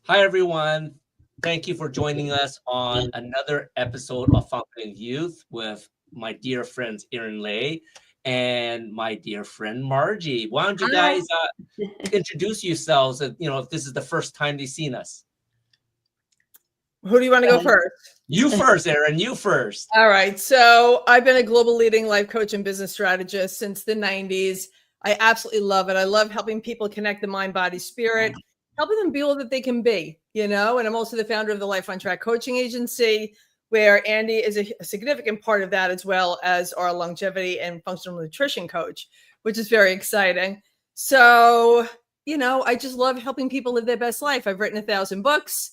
Hi, everyone. Thank you for joining us on another episode of Fountain Youth with my dear friends Erin and my dear friend Margie. Why don't you Hi. guys introduce yourselves? If this is the first time they've seen us. Who do you want to go Right. first? You first, Erin. You first. All right. So I've been a global leading life coach and business strategist since the 90s. I absolutely love it. I love helping people connect the mind, body, spirit, helping them be all that they can be, And I'm also the founder of the Life on Track coaching agency, where Andy is a significant part of that, as well as our longevity and functional nutrition coach, which is very exciting. So, I just love helping people live their best life. I've written 1,000 books.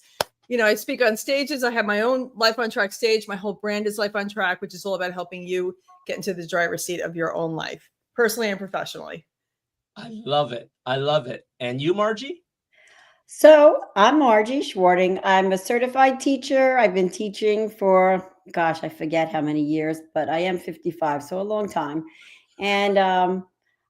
I speak on stages. I have my own Life on Track stage. My whole brand is Life on Track, which is all about helping you get into the driver's seat of your own life, personally and professionally. I love it. I love it. And you, Margie? So I'm Margi Schwarting. I'm a certified teacher. I've been teaching for, I forget how many years, but I am 55, so a long time. And I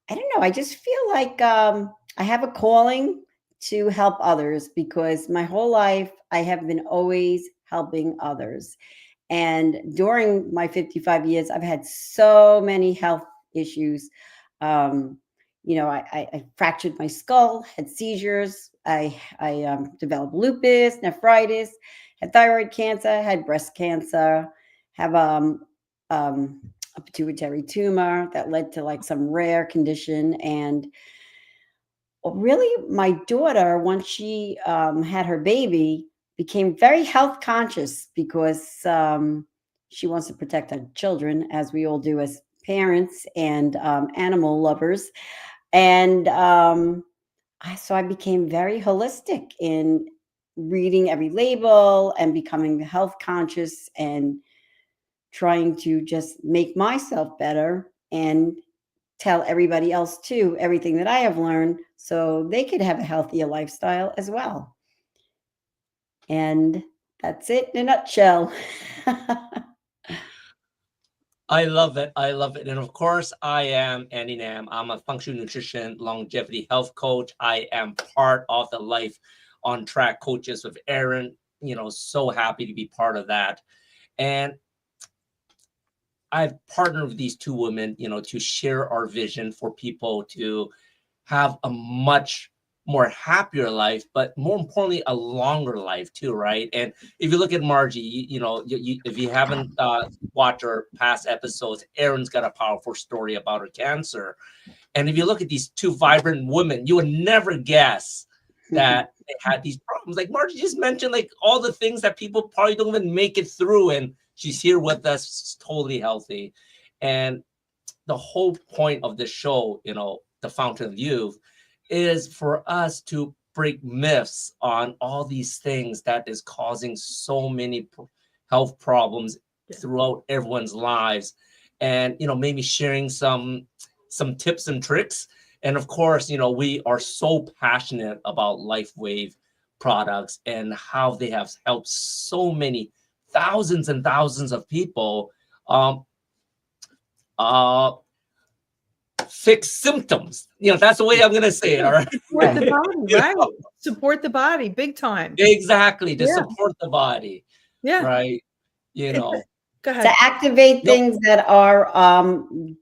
don't know, I just feel like I have a calling to help others because my whole life I have been always helping others. And during my 55 years, I've had so many health issues. Um, I fractured my skull, had seizures. I developed lupus, nephritis, had thyroid cancer, had breast cancer, have a pituitary tumor that led to like some rare condition. And really, my daughter, once she had her baby, became very health conscious because she wants to protect her children, as we all do as parents and animal lovers. And so I became very holistic in reading every label and becoming health conscious and trying to just make myself better and tell everybody else too everything that I have learned so they could have a healthier lifestyle as well. And that's it in a nutshell. I love it. I love it. And of course, I am Andy Nam. I'm a functional nutrition longevity health coach. I am part of the Life on Track coaches with Erin. So happy to be part of that. And I've partnered with these two women, to share our vision for people to have a much more happier life, but more importantly, a longer life too, right? And if you look at Margie, if you haven't watched our past episodes, Erin's got a powerful story about her cancer. And if you look at these two vibrant women, you would never guess that they had these problems. Like Margie just mentioned, like all the things that people probably don't even make it through. And she's here with us, totally healthy. And the whole point of the show, the Fountain of Youth, is for us to break myths on all these things that is causing so many health problems throughout everyone's lives, and maybe sharing some tips and tricks. And of course, we are so passionate about LifeWave products and how they have helped so many thousands and thousands of people fix symptoms. That's the way I'm going to say it. All right. Support the body, right? Support the body, big time. Exactly. To support the body. Yeah. Right. Go ahead. To activate things that are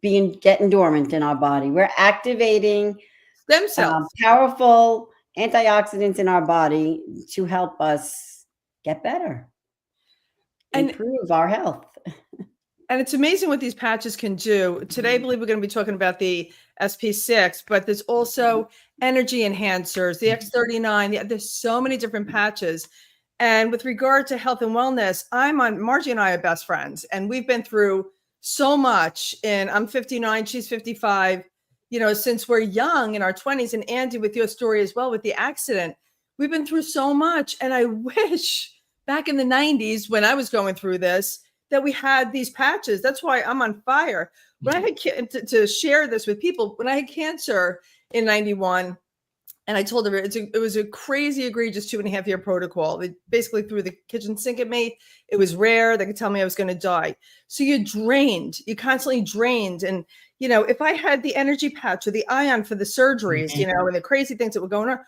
getting dormant in our body. We're activating stem cells, powerful antioxidants in our body to help us get better, improve our health. And it's amazing what these patches can do. Today, I believe we're going to be talking about the Ep6, but there's also energy enhancers, the X39. There's so many different patches. And with regard to health and wellness, Margie and I are best friends, and we've been through so much. And I'm 59, she's 55, since we're young in our 20s. And Andy, with your story as well, with the accident, we've been through so much. And I wish back in the 90s when I was going through this, that we had these patches. That's why I'm on fire. When I had to share this with people, when I had cancer in 91, and I told her it was a crazy, egregious 2.5 year protocol. They basically threw the kitchen sink at me. It was rare. They could tell me I was going to die. So you're constantly drained. And, if I had the energy patch or the ion for the surgeries, and the crazy things that were going on,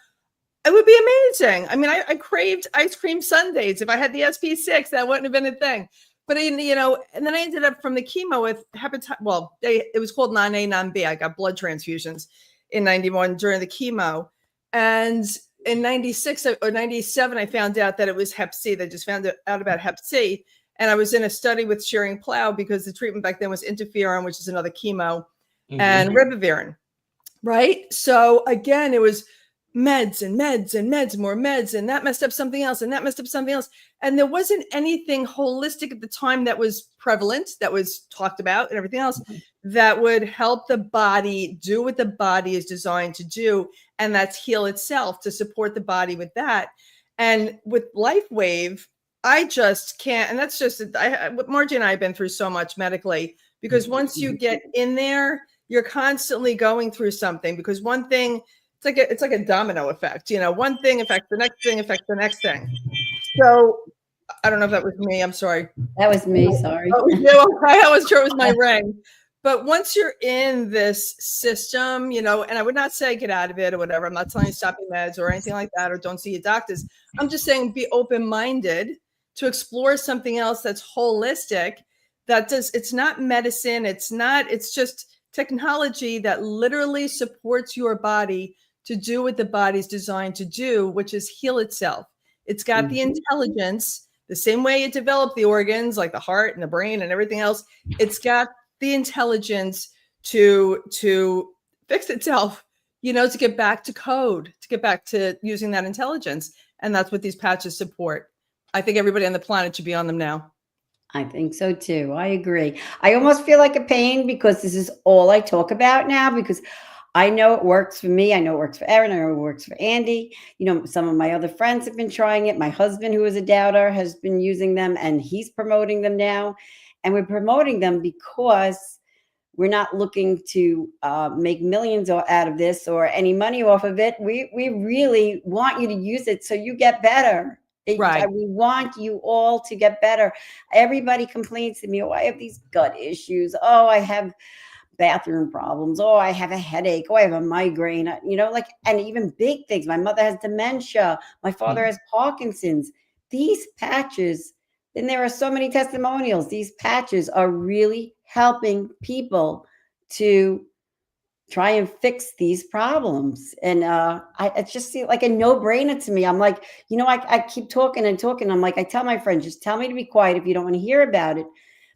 It would be amazing. I mean, I craved ice cream sundaes. If I had the SP6, that wouldn't have been a thing. But and then I ended up from the chemo with hepatitis. Well, it was called non-A, non-B. I got blood transfusions in 91 during the chemo. And in 96 or 97, I found out that it was Hep C. They just found out about Hep C. And I was in a study with Schering Plow because the treatment back then was interferon, which is another chemo, and ribavirin. Right. So again, it was meds and meds and meds, more meds, and that messed up something else, and that messed up something else. And there wasn't anything holistic at the time that was prevalent, that was talked about, and everything else that would help the body do what the body is designed to do, and that's heal itself, to support the body with that. And with LifeWave, I just can't, and that's just, Margie and I have been through so much medically, because once you get in there, you're constantly going through something, because one thing, it's like a domino effect, one thing affects the next thing, affects the next thing. So I don't know if that was me. I'm sorry. That was me. Sorry. Oh, I wasn't sure it was my ring. But once you're in this system, and I would not say get out of it or whatever. I'm not telling you stop your meds or anything like that, or don't see your doctors. I'm just saying be open-minded to explore something else that's holistic. It's not medicine. It's just technology that literally supports your body to do what the body's designed to do, which is heal itself. It's got the intelligence, the same way it developed the organs like the heart and the brain and everything else. It's got the intelligence to fix itself, to get back to code, to get back to using that intelligence. And that's what these patches support. I think everybody on the planet should be on them now. I think so too. I agree. I almost feel like a pain because this is all I talk about now, because I know it works for me. I know it works for Erin. I know it works for Andy. Some of my other friends have been trying it. My husband, who is a doubter, has been using them, and he's promoting them now. And we're promoting them because we're not looking to make millions out of this or any money off of it. We really want you to use it so you get better. Right. We want you all to get better. Everybody complains to me, oh, I have these gut issues. Oh, I have bathroom problems. Oh, I have a headache. Oh, I have a migraine. And even big things. My mother has dementia. My father has Parkinson's. These patches, and there are so many testimonials. These patches are really helping people to try and fix these problems. And it just seems like a no-brainer to me. I'm like, I keep talking and talking. I'm like, I tell my friends, just tell me to be quiet if you don't want to hear about it.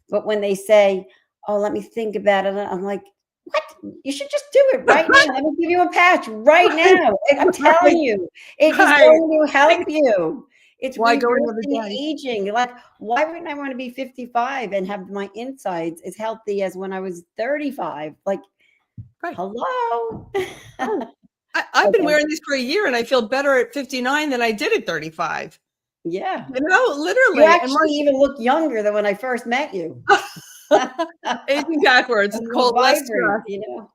But when they say, oh, let me think about it, I'm like, what? You should just do it right now. Let me give you a patch right now. I'm telling you, it is going to help you. It's reversing aging. Like, why wouldn't I want to be 55 and have my insides as healthy as when I was 35? Like, hello. I've been wearing these for a year, and I feel better at 59 than I did at 35. Yeah. Literally. You actually even look younger than when I first met you. Aging backwards. It's called less stress.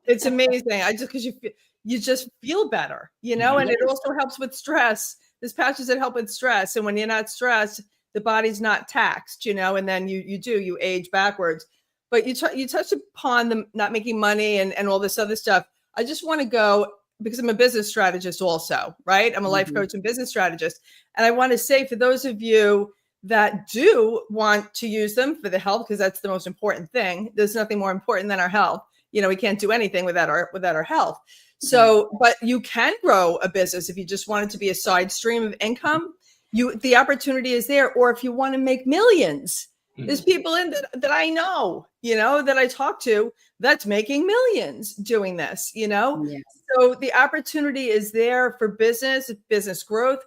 It's amazing. Because you just feel better, and it also helps with stress. There's patches that help with stress. And when you're not stressed, the body's not taxed, and then you age backwards. But you touched upon them not making money and all this other stuff. I just want to go, because I'm a business strategist also, right? I'm a life coach and business strategist. And I want to say, for those of you that do want to use them for the health, because that's the most important thing. There's nothing more important than our health. We can't do anything without our health. So, but you can grow a business if you just want it to be a side stream of income. The opportunity is there. Or if you want to make millions, there's people in that I know, that I talk to that's making millions doing this, Yes. So the opportunity is there for business growth,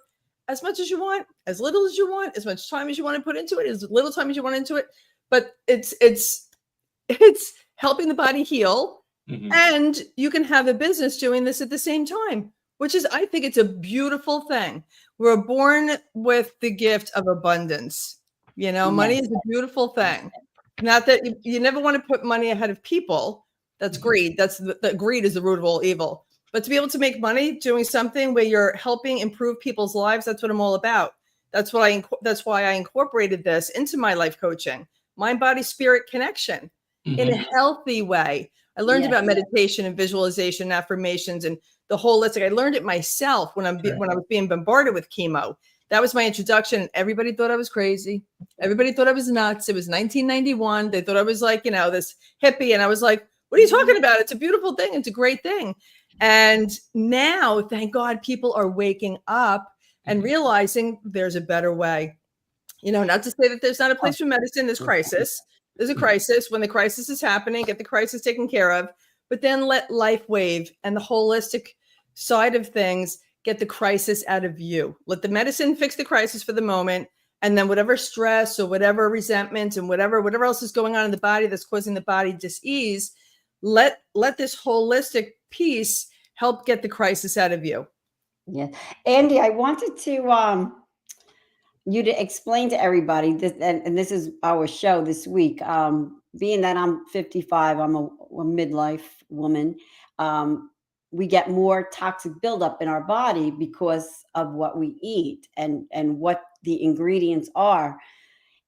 as much as you want, as little as you want, as much time as you want to put into it, as little time as you want into it. But it's helping the body heal. And you can have a business doing this at the same time, which is, I think it's a beautiful thing. We're born with the gift of abundance. Money is a beautiful thing. Not that you never want to put money ahead of people. That's greed. That greed is the root of all evil. But to be able to make money doing something where you're helping improve people's lives, that's what I'm all about. That's why I incorporated this into my life coaching, mind, body, spirit connection in a healthy way. I learned about meditation and visualization, affirmations, and the holistic. I learned it myself when when I was being bombarded with chemo. That was my introduction. Everybody thought I was crazy. Everybody thought I was nuts. It was 1991. They thought I was like, this hippie. And I was like, what are you talking about? It's a beautiful thing. It's a great thing. And now, thank God, people are waking up and realizing there's a better way. Not to say that there's not a place for medicine. There's crisis. There's a crisis. When the crisis is happening, get the crisis taken care of. But then let life wave and the holistic side of things get the crisis out of you. Let the medicine fix the crisis for the moment. And then whatever stress or whatever resentment and whatever else is going on in the body that's causing the body dis-ease, let this holistic piece help get the crisis out of you. Yeah. Andy, I wanted to you to explain to everybody this, and this is our show this week. Being that I'm 55, I'm a midlife woman. We get more toxic buildup in our body because of what we eat and what the ingredients are.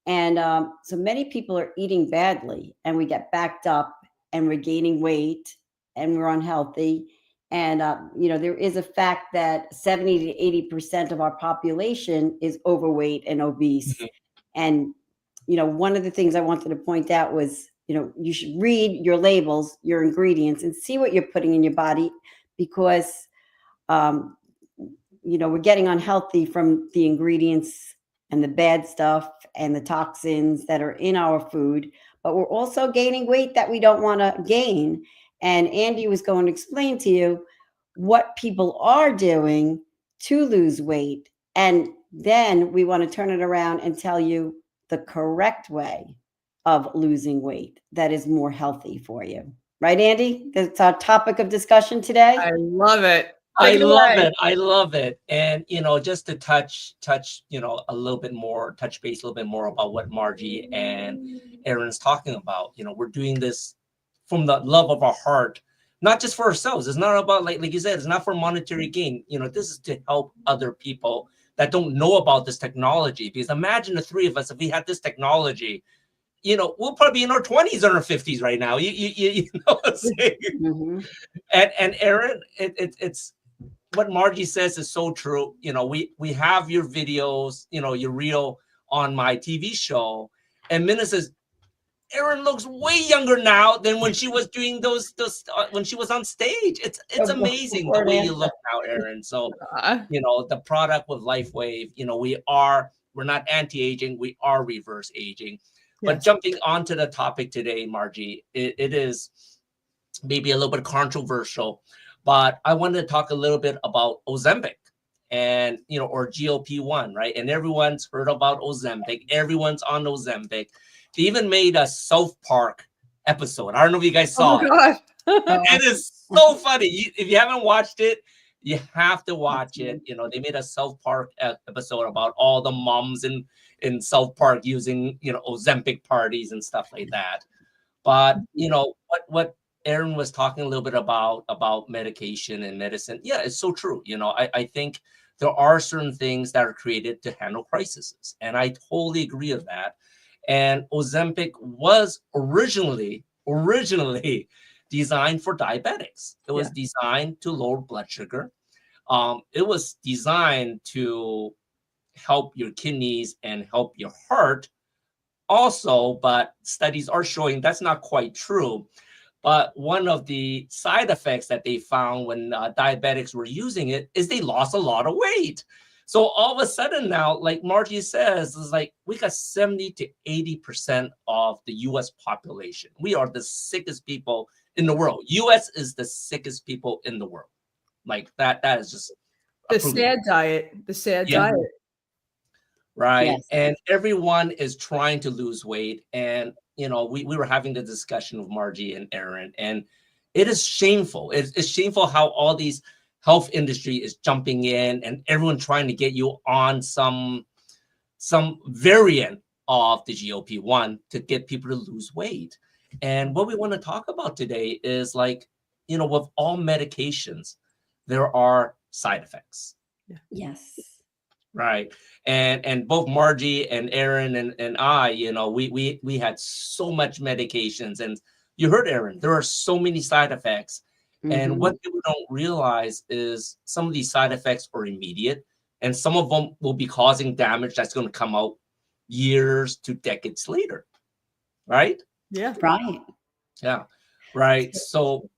And so many people are eating badly, and we get backed up, and we're gaining weight, and we're unhealthy. And, there is a fact that 70 to 80% of our population is overweight and obese. Mm-hmm. And, one of the things I wanted to point out was, you should read your labels, your ingredients, and see what you're putting in your body, because, we're getting unhealthy from the ingredients and the bad stuff and the toxins that are in our food, but we're also gaining weight that we don't want to gain. And Andy was going to explain to you what people are doing to lose weight. And then we want to turn it around and tell you the correct way of losing weight that is more healthy for you. Right, Andy? That's our topic of discussion today. I love it. I love it. And, just to touch, a little bit more, touch base a little bit more about what Margie and Erin's talking about. We're doing this from the love of our heart, not just for ourselves. It's not about, like you said, it's not for monetary gain. This is to help other people that don't know about this technology. Because imagine the three of us, if we had this technology, we'll probably be in our 20s or our 50s right now. You know what I'm saying? Mm-hmm. And Erin, it's what Margie says is so true. We have your videos, your reel on my TV show, and Minna says, Erin looks way younger now than when she was doing those when she was on stage. It's amazing the way you look now, Erin. So the product with LifeWave, we're not anti-aging, we are reverse aging. Yes. But jumping onto the topic today, Margie, it is maybe a little bit controversial, but I wanted to talk a little bit about Ozempic and or GLP-1, right? And everyone's heard about Ozempic. Everyone's on Ozempic. They even made a South Park episode. I don't know if you guys saw it. It is so funny. If you haven't watched it, you have to watch it. They made a South Park episode about all the moms in South Park using, Ozempic parties and stuff like that. But, what Erin was talking a little bit about medication and medicine. Yeah, it's so true. I think there are certain things that are created to handle crises. And I totally agree with that. And Ozempic was originally designed for diabetics. It was designed to lower blood sugar. It was designed to help your kidneys and help your heart also, but studies are showing that's not quite true. But one of the side effects that they found when diabetics were using it is they lost a lot of weight. So all of a sudden now, like Margie says, is like we got 70 to 80% of the U.S. population. We are the sickest people in the world. U.S. is the sickest people in the world. Like that is just the sad diet. The sad diet. Right. Yes. And everyone is trying to lose weight. And, we were having the discussion with Margie and Erin, and it is shameful. It's shameful how all these health industry is jumping in and everyone trying to get you on some variant of the GLP-1 to get people to lose weight. And what we want to talk about today is with all medications, there are side effects. Yes. Right. And both Margie and Erin and I, we had so much medications, and you heard Erin, there are so many side effects. And Mhm. what people don't realize is some of these side effects are immediate, and some of them will be causing damage that's going to come out years to decades later, right? Yeah. Right. Yeah, right. So,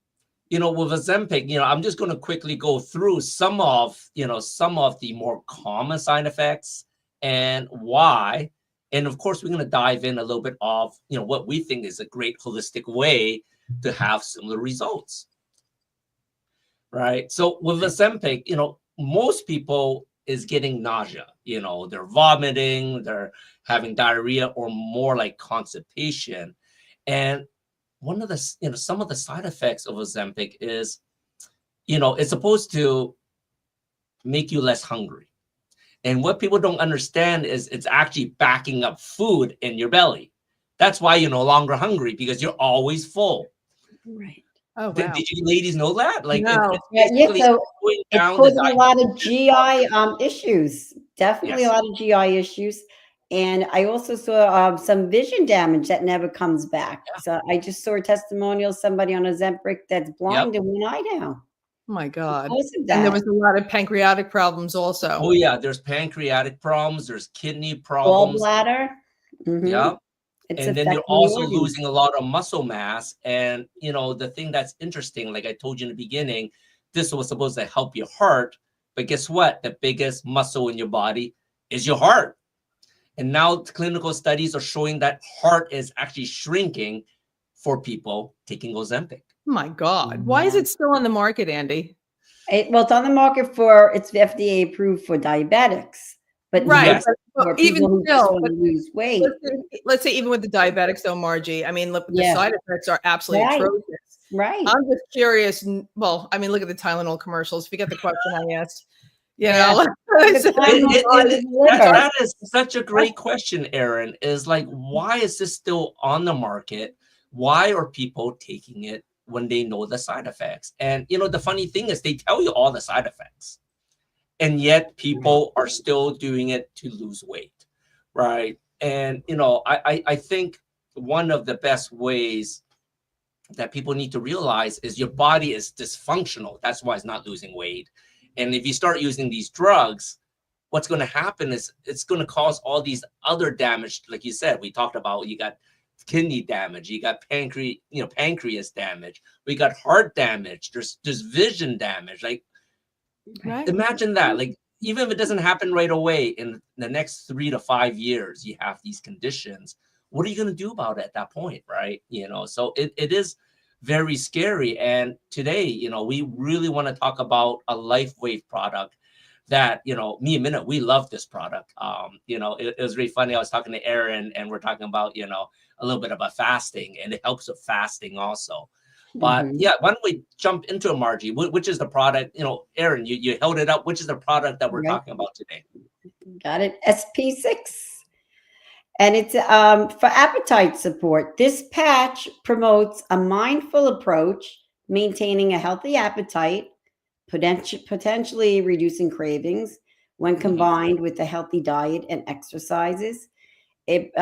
with Ozempic, I'm just going to quickly go through some of the more common side effects and why. And of course, we're going to dive in a little bit of, what we think is a great holistic way to have similar results, right? So with Ozempic, most people is getting nausea, they're vomiting, they're having diarrhea or more like constipation. And one of the, some of the side effects of Ozempic is, it's supposed to make you less hungry. And what people don't understand is it's actually backing up food in your belly. That's why you're no longer hungry, because you're always full. Right. Oh, Did, wow. did you ladies know that? Like No. it's Yeah, yeah, basically so going it's down the causing a lot of digestion GI process. issues. Definitely a Yes. lot of GI issues. And I also saw some vision damage that never comes back. Yeah. So I just saw a testimonial, somebody on Ozempic that's Yep. blind in one eye now Oh my God. because of And there that. was a lot of pancreatic problems also. Oh yeah. There's pancreatic problems. There's kidney problems. Gallbladder. Hmm. Yeah. It's And then you're affecting the also organs. losing a lot of muscle mass. And the thing that's interesting, like I told you in the beginning, this was supposed to help your heart, but guess what? The biggest muscle in your body is your heart. And now clinical studies are showing that heart is actually shrinking for people taking Ozempic. Oh my God. Why is Yeah. it still on the market, Andy? Well, it's on the market for, it's FDA approved for diabetics, but Right. not Yes. But for even people who just still, want to lose weight. let's say even with the diabetics though, Margie, I mean, look, the Yeah. side effects are absolutely Right. atrocious. Right. I'm just curious. Well, I mean, look at the Tylenol commercials. Forget the question I asked. Yeah. Like, The Tylenol for the liver. That is such a great question, Erin. Is like, why is this still on the market? Why are people taking it when they know the side effects? And the funny thing is, they tell you all the side effects, and yet people are still doing it to lose weight, right? And I think one of the best ways that people need to realize is your body is dysfunctional. That's why it's not losing weight. And if you start using these drugs, what's going to happen is it's going to cause all these other damage. Like you said, we talked about, you got kidney damage, you got pancreas damage, we got heart damage, there's vision damage. Like, right. imagine that. Like, even if it doesn't happen right away, in the next 3 to 5 years, you have these conditions. What are you going to do about it at that point, right? So it is very scary. And today, we really want to talk about a LifeWave product that, me and Minna, we love this product. It was really funny. I was talking to Erin, and we're talking about, a little bit about fasting, and it helps with fasting also. But Mhm. yeah, why don't we jump into a Margie? Which is the product? Erin, you held it up. Which is the product that we're Right. talking about today? Got it. SP6. And it's for appetite support. This patch promotes a mindful approach, maintaining a healthy appetite, potentially reducing cravings when combined with a healthy diet and exercises. It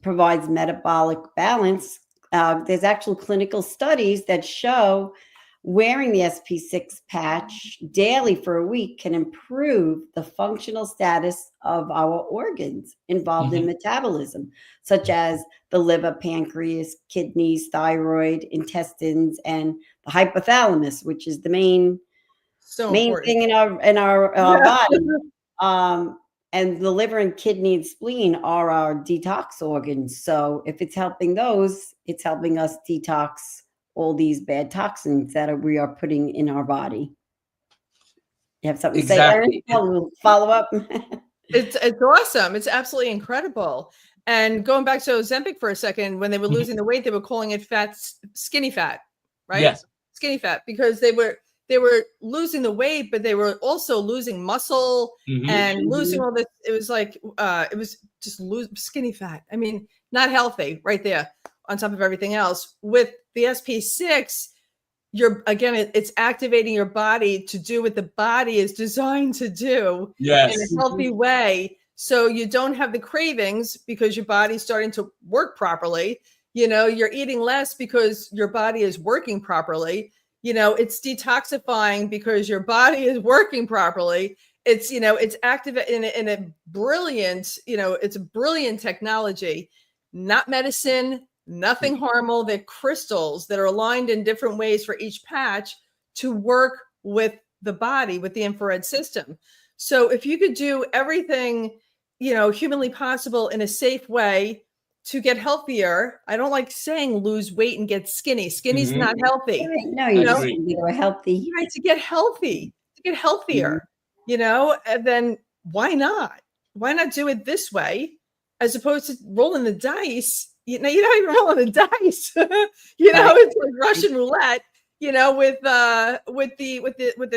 provides metabolic balance. There's actual clinical studies that show wearing the SP6 patch daily for a week can improve the functional status of our organs involved in metabolism, such as the liver, pancreas, kidneys, thyroid, intestines, and the hypothalamus, which is the main Important. thing in our body. And the liver and kidney and spleen are our detox organs. So if it's helping those, it's helping us detox all these bad toxins that we are putting in our body. You have something to say, Erin? Exactly. We'll follow up. It's awesome. It's absolutely incredible. And going back to Ozempic for a second, when they were losing the weight, they were calling it skinny fat, right? Yes. Skinny fat, because they were losing the weight, but they were also losing muscle and losing all this. It was like it was just skinny fat. I mean, not healthy, right there on top of everything else. With the SP6, it's activating your body to do what the body is designed to do in Yes. a healthy way. So you don't have the cravings because your body's starting to work properly. You're eating less because your body is working properly. It's detoxifying because your body is working properly. It's active in a brilliant, it's a brilliant technology, not medicine, nothing harmful. They're crystals that are aligned in different ways for each patch to work with the body, with the infrared system. So if you could do everything, humanly possible in a safe way to get healthier. I don't like saying lose weight and get skinny. Skinny's not healthy. No, I you just agree. need to be healthy. Right, to get healthy, to get healthier, and then why not? Why not do it this way as opposed to rolling the dice? You're not even rolling the dice. Right. It's like Russian roulette, with the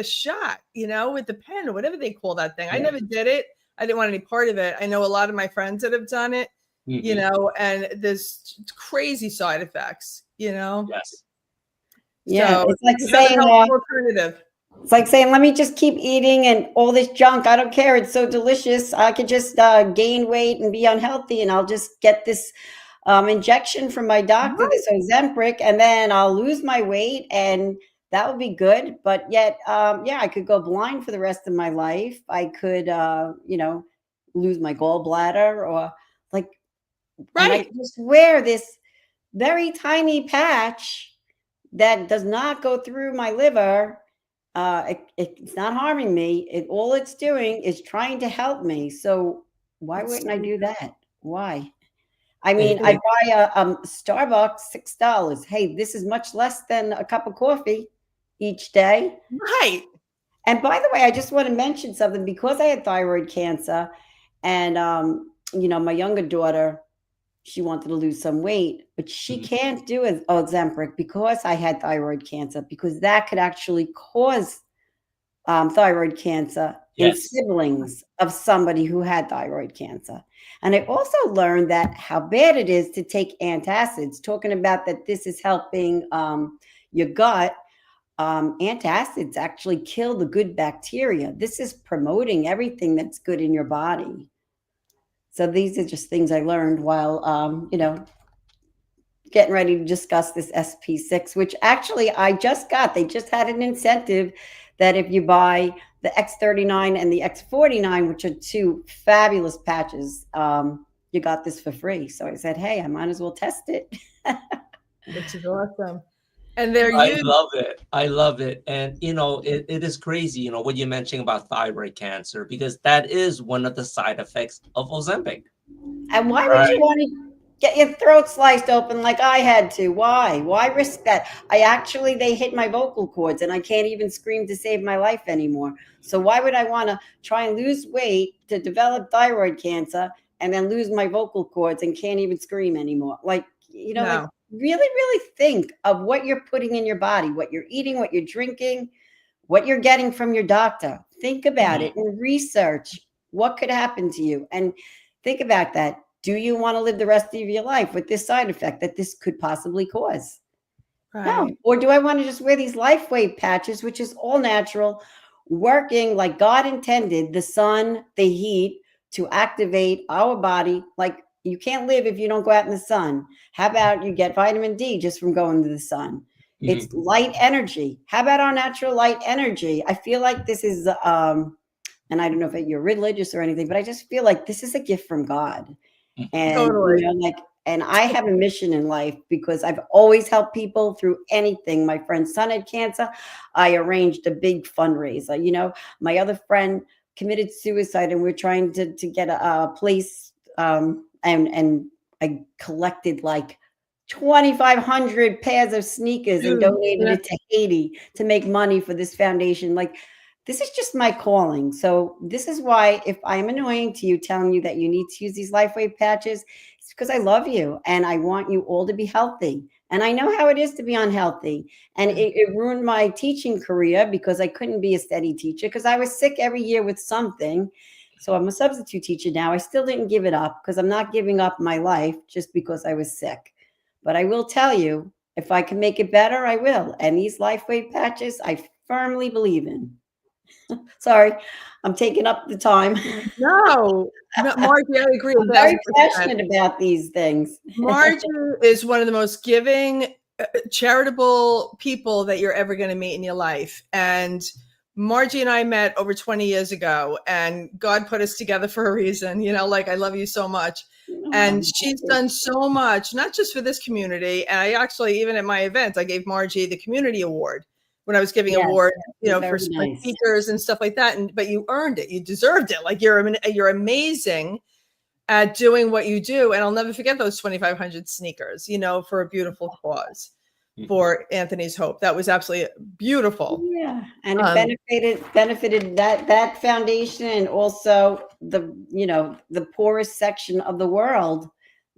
shot, with the pen or whatever they call that thing. I never did it. I didn't want any part of it. I know a lot of my friends that have done it, and there's crazy side effects, Yes. Yeah, So it's like another saying, healthy alternative. it's like saying, let me just keep eating and all this junk. I don't care. It's so delicious. I could just gain weight and be unhealthy, and I'll just get this injection from my doctor, this Ozempic, and then I'll lose my weight, and that would be good. But yet, I could go blind for the rest of my life. I could, lose my gallbladder, or like, and I just wear this very tiny patch that does not go through my liver. It's not harming me. All it's doing is trying to help me. So why wouldn't I do that? Why? I mean, I buy a Starbucks $6. Hey, this is much less than a cup of coffee each day. Right. And by the way, I just want to mention something, because I had thyroid cancer, and my younger daughter, she wanted to lose some weight, but she can't do Ozempic because I had thyroid cancer, because that could actually cause thyroid cancer in siblings of somebody who had thyroid cancer. And I also learned that how bad it is to take antacids, talking about that this is helping your gut. Antacids actually kill the good bacteria. This is promoting everything that's good in your body. So these are just things I learned while, getting ready to discuss this SP6, which actually I just got. They just had an incentive that if you buy the X39 and the X49, which are two fabulous patches, you got this for free. So I said, hey, I might as well test it. Which is awesome. And they're I love it. I love it. And, it is crazy, what you're mentioning about thyroid cancer, because that is one of the side effects of Ozempic. And why would you want to get your throat sliced open like I had to? Why? Why risk that? They hit my vocal cords, and I can't even scream to save my life anymore. So why would I want to try and lose weight to develop thyroid cancer and then lose my vocal cords and can't even scream anymore? Like, like, really, really think of what you're putting in your body, what you're eating, what you're drinking, what you're getting from your doctor. Think about it and research what could happen to you. And think about that. Do you want to live the rest of your life with this side effect that this could possibly cause? right. No. Or do I want to just wear these LifeWave patches, which is all natural, working like God intended, the sun, the heat, to activate our body? Like, you can't live if you don't go out in the sun. How about you get vitamin D just from going to the sun? It's light energy. How about our natural light energy? I feel like this is, and I don't know if you're religious or anything, but I just feel like this is a gift from God. And, Totally. and I have a mission in life, because I've always helped people through anything. My friend's son had cancer. I arranged a big fundraiser. My other friend committed suicide, and we're trying to get a place, and I collected like 2,500 pairs of sneakers and donated it to Haiti to make money for this foundation. Like, this is just my calling. So this is why, if I'm annoying to you, telling you that you need to use these LifeWave patches, it's because I love you and I want you all to be healthy. And I know how it is to be unhealthy. And it ruined my teaching career, because I couldn't be a steady teacher because I was sick every year with something. So I'm a substitute teacher now. I still didn't give it up, because I'm not giving up my life just because I was sick. But I will tell you, if I can make it better, I will. And these LifeWave patches, I firmly believe in. Sorry, I'm taking up the time. No, no, Margie, I agree I'm very 1,000%. passionate about these things. Margie is one of the most giving, charitable people that you're ever going to meet in your life. And Margie and I met over 20 years ago, and God put us together for a reason. You know, like, I love you so much. And she's done so much, not just for this community. And I actually, even at my event, I gave Margie the community award when I was giving Yes, award, you know, very for nice. speakers and stuff like that. And but you earned it. You deserved it. Like, you're amazing at doing what you do. And I'll never forget those 2,500 sneakers, you know, for a beautiful cause, for Anthony's Hope. That was absolutely beautiful. Yeah, and it benefited that foundation, and also the, you know, the poorest section of the world.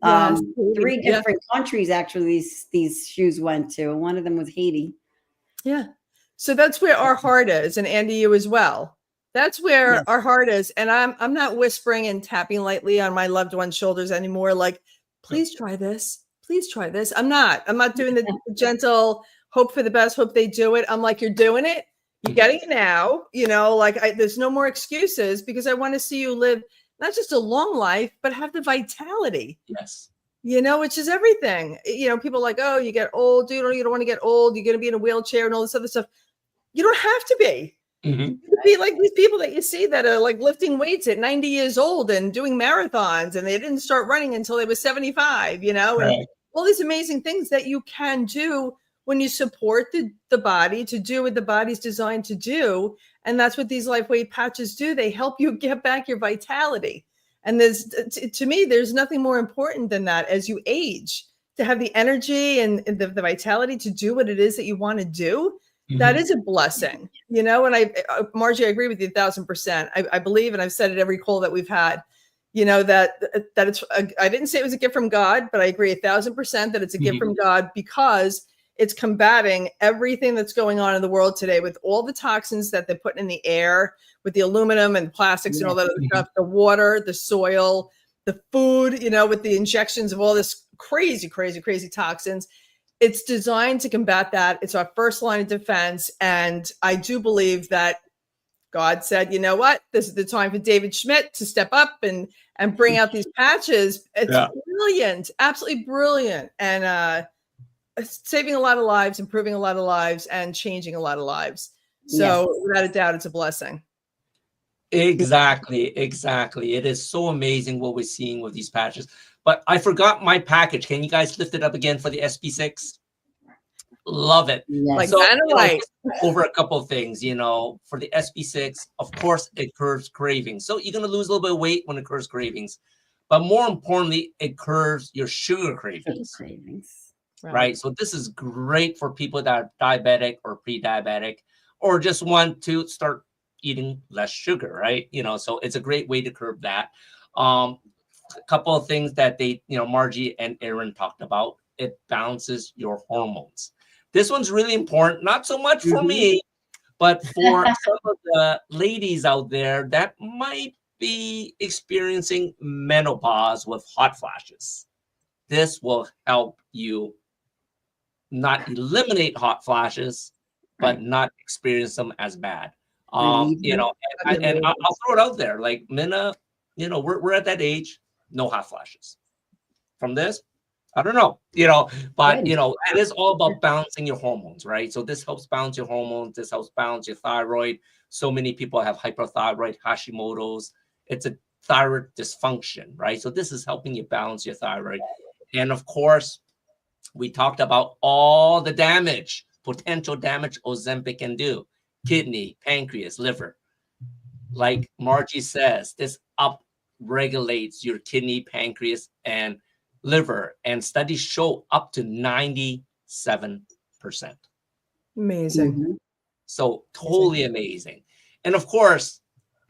Yes, 3 yeah. different countries actually these shoes went to, and one of them was Haiti. Yeah. So that's where our heart is, and Andy, you as well. That's where Yes. our heart is. And I'm not whispering and tapping lightly on my loved one's shoulders anymore. Like, please try this. Please try this. I'm not doing the gentle hope for the best, hope they do it. I'm like, you're doing it. You're getting it now. You know, like, there's no more excuses, because I want to see you live not just a long life, but have the vitality. Yes. You know, which is everything. You know, people are like, oh, you get old, dude, or you don't want to get old. You're going to be in a wheelchair and all this other stuff. You don't have to be. You could be like these people that you see that are like lifting weights at 90 years old and doing marathons, and they didn't start running until they were 75, you know, and all these amazing things that you can do when you support the body to do what the body's designed to do. And that's what these LifeWeight patches do. They help you get back your vitality. And there's, to me, there's nothing more important than that as you age, to have the energy and the vitality to do what it is that you want to do. That is a blessing, you know. And Margie, I agree with you 1,000%. I believe, and I've said it every call that we've had, you know, that it's, I didn't say it was a gift from God, but I agree 1,000% that it's a gift from God, because it's combating everything that's going on in the world today with all the toxins that they're putting in the air, with the aluminum and plastics and all that other stuff, the water, the soil, the food, you know, with the injections of all this crazy toxins. It's designed to combat that. It's our first line of defense. And I do believe that God said, you know what, this is the time for David Schmidt to step up and bring out these patches. It's brilliant, absolutely brilliant. And saving a lot of lives, improving a lot of lives, and changing a lot of lives. So without a doubt, it's a blessing. Exactly. It is so amazing what we're seeing with these patches. But I forgot my package. Can you guys lift it up again for the SP6? Love it. Like, so, right. Over a couple of things, you know, for the SP6, of course, it curbs cravings. So you're going to lose a little bit of weight when it curbs cravings. But more importantly, it curbs your sugar cravings. Right. So this is great for people that are diabetic or pre-diabetic, or just want to start eating less sugar, right? You know, so it's a great way to curb that. A couple of things that they, you know, Margie and Erin talked about, it balances your hormones. This one's really important, not so much for me, but for some of the ladies out there that might be experiencing menopause with hot flashes. This will help you not eliminate hot flashes, but not experience them as bad. You know, and I'll throw it out there, like, Minna, you know, we're at that age, no hot flashes. From this, I don't know, you know, but you know, it is all about balancing your hormones, right? So this helps balance your hormones. This helps balance your thyroid. So many people have hyperthyroid, Hashimoto's. It's a thyroid dysfunction, right? So this is helping you balance your thyroid. And of course, we talked about all the damage, potential damage Ozempic can do: kidney, pancreas, liver. Like Margie says, this up-regulates your kidney, pancreas, and liver, and studies show up to 97%. Amazing. So totally amazing. And of course,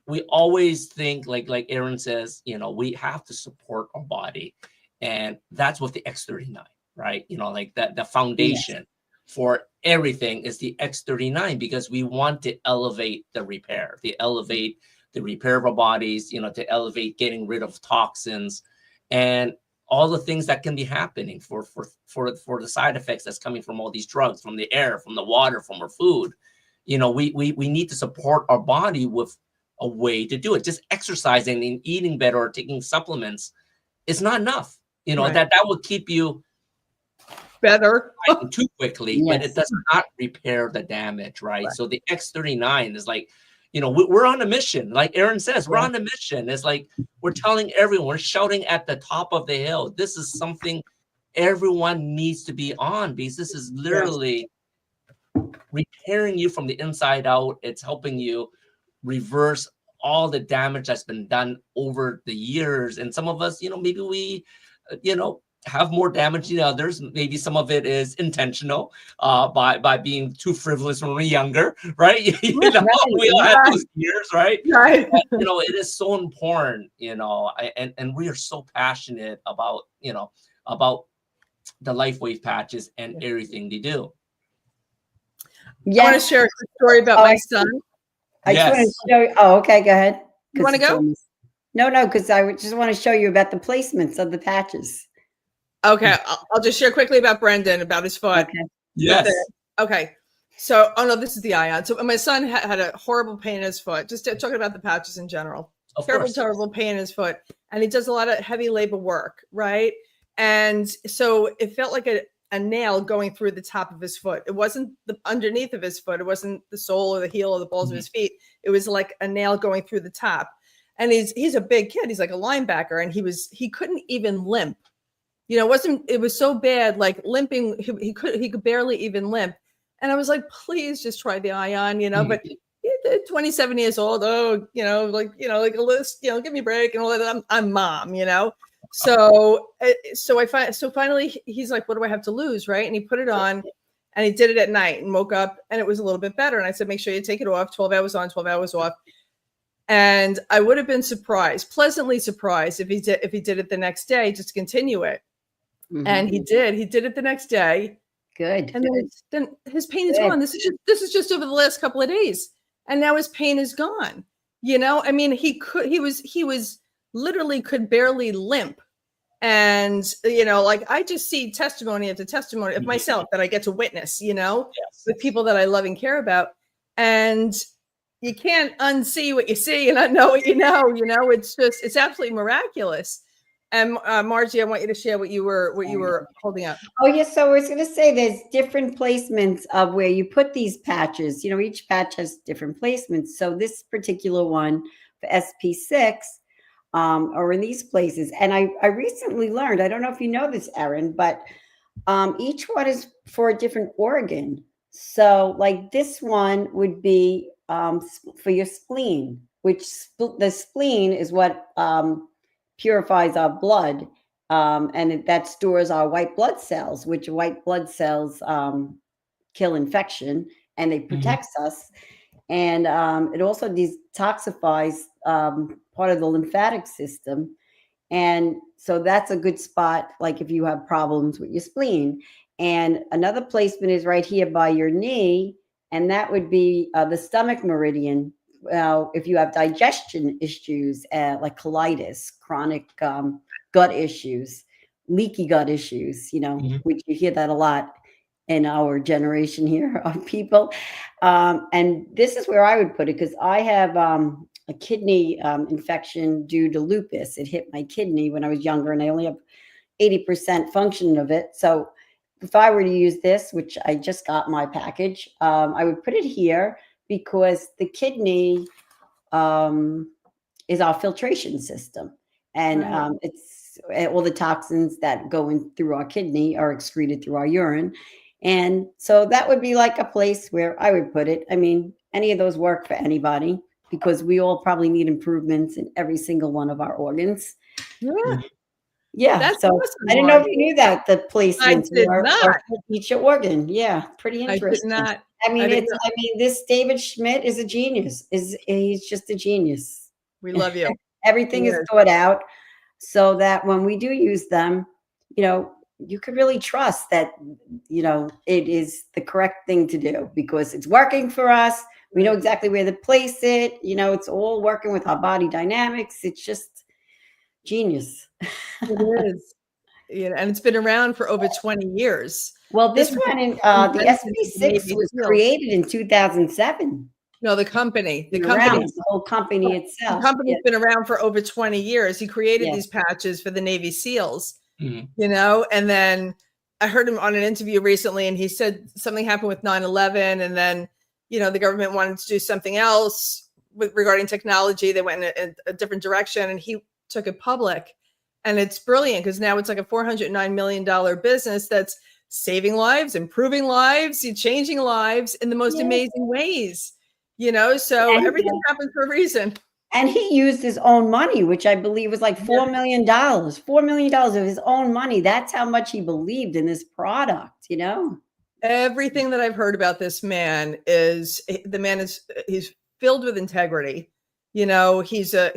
we always think, like Erin says, you know, we have to support our body, and that's what the X39, right? You know, like that, the foundation for everything is the X39, because we want to elevate the repair, the repair of our bodies, you know, to elevate getting rid of toxins and all the things that can be happening for the side effects that's coming from all these drugs, from the air, from the water, from our food. You know, we need to support our body with a way to do it. Just exercising and eating better or taking supplements is not enough. You know, Right. that will keep you better too quickly, but it does not repair the damage, right? So the X39 is like, you know, we're on a mission. Like Erin says, we're on a mission. It's like we're telling everyone, we're shouting at the top of the hill. This is something everyone needs to be on, because this is literally repairing you from the inside out. It's helping you reverse all the damage that's been done over the years. And some of us, you know, maybe we, you know, have more damage than others. Maybe some of it is intentional by being too frivolous when we're younger, right? You know, we all have those years, right? Right. But, you know, it is so important, you know, and we are so passionate about, you know, about the LifeWave patches and everything they do. I want to share a quick story about my son. I just want to show you. Oh, okay, go ahead. You want to go? No, because I just want to show you about the placements of the patches. Okay, I'll just share quickly about Brendan, about his foot. Okay. Yes. Okay. So, oh no, this is the ion. So my son had a horrible pain in his foot. Just talking about the patches in general. Terrible pain in his foot. And he does a lot of heavy labor work, right? And so it felt like a nail going through the top of his foot. It wasn't the underneath of his foot. It wasn't the sole or the heel or the balls of his feet. It was like a nail going through the top. And he's a big kid. He's like a linebacker, and he couldn't even limp. You know, it was so bad, like limping. He could barely even limp. And I was like, please just try the ion, you know, but he's 27 years old. Oh, like a list, give me a break and all that. I'm mom, you know? So finally he's like, what do I have to lose? Right. And he put it on and he did it at night and woke up and it was a little bit better. And I said, make sure you take it off, 12 hours on, 12 hours off. And I would have been pleasantly surprised if he did it the next day, just to continue it. Mm-hmm. And he did it the next day. Good. And then his pain is gone. This is just over the last couple of days. And now his pain is gone. You know, I mean, he was literally could barely limp. And, you know, like I just see testimony after testimony of myself that I get to witness, you know, with people that I love and care about. And you can't unsee what you see and unknow what you know, it's absolutely miraculous. And Margie, I want you to share what you were holding up. Oh, yes. So I was going to say there's different placements of where you put these patches. You know, each patch has different placements. So this particular one for SP6 are in these places. And I recently learned, I don't know if you know this, Erin, but each one is for a different organ. So like this one would be for your spleen, which the spleen is what purifies our blood, and that stores our white blood cells, which white blood cells kill infection and they protect us. And it also detoxifies part of the lymphatic system. And so that's a good spot, like if you have problems with your spleen. And another placement is right here by your knee, and that would be the stomach meridian. If you have digestion issues like colitis, chronic gut issues, leaky gut issues, which you hear that a lot in our generation here of people. And this is where I would put it, because I have a kidney infection due to lupus. It hit my kidney when I was younger, and I only have 80% function of it. So if I were to use this, which I just got my package, I would put it here, because the kidney is our filtration system, and it's all the toxins that go in through our kidney are excreted through our urine. And so that would be like a place where I would put it. I mean, any of those work for anybody, because we all probably need improvements in every single one of our organs. Yeah. That's so awesome, I didn't know if you knew that the placements were for each organ. Yeah, pretty interesting. I did not. This David Schmidt is a genius. He's just a genius. We love you. Everything is thought out so that when we do use them, you could really trust that, it is the correct thing to do, because it's working for us. We know exactly where to place it. It's all working with our body dynamics. It's just genius. It is. And it's been around for over 20 years. Well, this one, the SP6 was created in 2007. No, the company. The Been company. around, the whole company The itself. company's been around for over 20 years. He created Yes. these patches for the Navy SEALs, Mhm. you know, and then I heard him on an interview recently, and he said something happened with 9/11, and then, you know, the government wanted to do something else regarding technology. They went in a different direction, and he took it public. And it's brilliant because now it's like a $409 million business that's saving lives, improving lives, changing lives in the most Yeah. amazing ways, you know, so And, everything happens for a reason. and he used his own money, which I believe was like $4 million, $4 million of his own money. That's how much he believed in this product, you know? Everything that I've heard about this man is he's filled with integrity. You know, he's a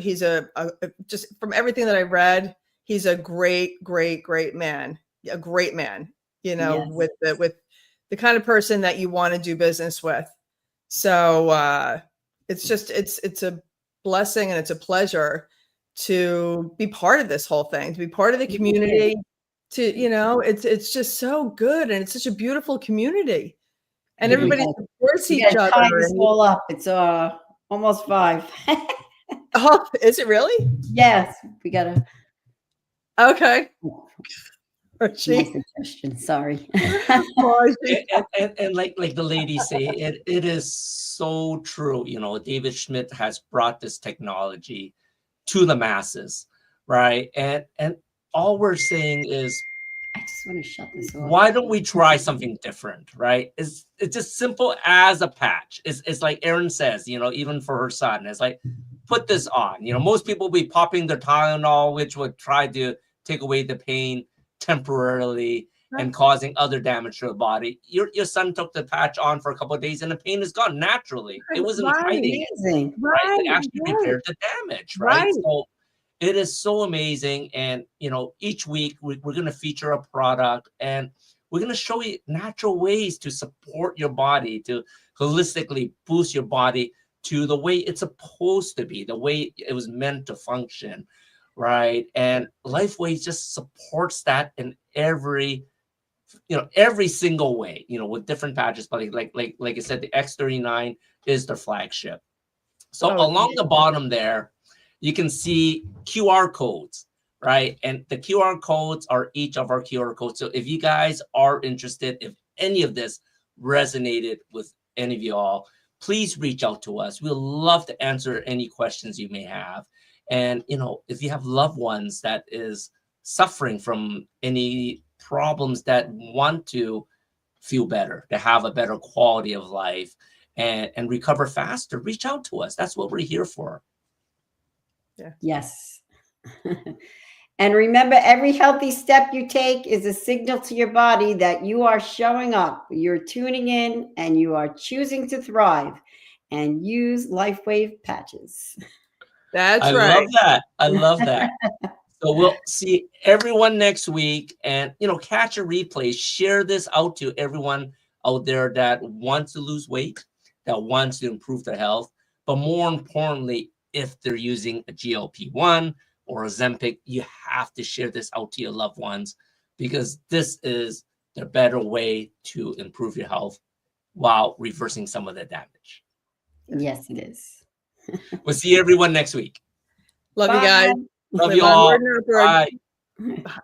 just from everything that I've read, he's a great man, a great man, you know, Yes. with the kind of person that you want to do business with. So it's just it's a blessing and it's a pleasure to be part of this whole thing, to be part of the community. To, you know, it's just so good, and it's such a beautiful community, and We everybody gotta- supports we each gotta other. tie this all up. It's almost 5. Oh, is it really? Yes, we gotta. Okay. My She, suggestion. Sorry. And like the ladies say, it is so true. You know, David Schmidt has brought this technology to the masses, right? And all we're saying is, I just want to shut this off. why don't we try something different, right? It's just simple as a patch. It's like Erin says, you know, even for her son, it's like, put this on. You know, most people will be popping their Tylenol, which would try to take away the pain temporarily and causing other damage to the body. Your son took the patch on for a couple of days and the pain is gone naturally. It wasn't hiding it, Amazing. right? It actually repaired the damage, right? So it is so amazing. And, you know, each week we're going to feature a product and we're going to show you natural ways to support your body, to holistically boost your body to the way it's supposed to be, the way it was meant to function, right? And LifeWay just supports that in every single way, you know, with different patches. But like I said, the X39 is the flagship. So along the bottom there, you can see QR codes, right? And the QR codes are each of our QR codes. So if you guys are interested, if any of this resonated with any of y'all, please reach out to us. We'd love to answer any questions you may have. And, you know, if you have loved ones that is suffering from any problems that want to feel better, to have a better quality of life and recover faster, reach out to us. That's what we're here for. Yeah. Yes. And remember, every healthy step you take is a signal to your body that you are showing up, you're tuning in, and you are choosing to thrive. And use LifeWave patches. That's I right. love that. I love that. So we'll see everyone next week, and, you know, catch a replay. Share this out to everyone out there that wants to lose weight, that wants to improve their health, but more importantly, if they're using a GLP-1 or Ozempic, you have to share this out to your loved ones, because this is the better way to improve your health while reversing some of the damage. Yes, it is. We'll see everyone next week. Love Bye. you guys. Love Live you onward all. and upward. Bye.